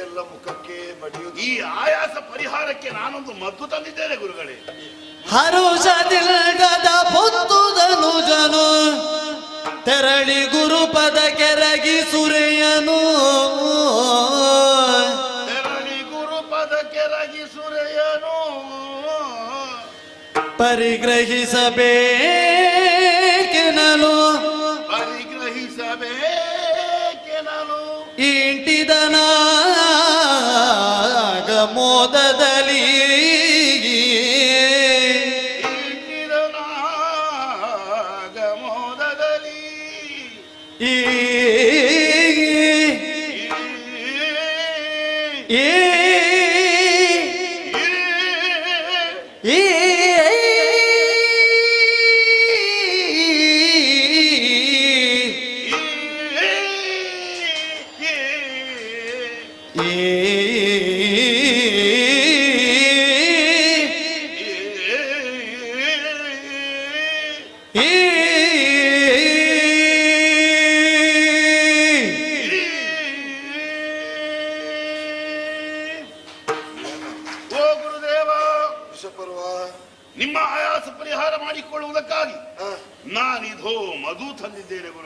ಎಲ್ಲ ಮುಖಕ್ಕೆ ಬಡಿಯುವುದು. ಈ ಆಯಾಸ ಪರಿಹಾರಕ್ಕೆ ನಾನೊಂದು ಮದ್ದು ತಂದಿದ್ದೇನೆ ಗುರುಗಳೇ. ಹರುಷದಿಲ್ಗದ ಪೊತ್ತುದನು ಜನು ತೆರಳಿ ಗುರುಪದ ಕೆರಗಿ ಸುರೆಯನು ತೆರಳಿ ಗುರುಪದ ಕೆರಗಿ ಸುರೆಯನು ಪರಿಗ್ರಹಿಸಬೇಕೆನಲು ಪರಿಗ್ರಹಿಸಬೇಕೆನಲು ಇಂಟಿದನಾಗ ಮೋದದಲ್ಲಿ ಈ ನಿಮ್ಮ ಆಯಾಸ ಪರಿಹಾರ ಮಾಡಿಕೊಳ್ಳುವುದಕ್ಕಾಗಿ ನಾನಿಧೋ ಮಧು ತಂದಿದ್ದೇನೆ.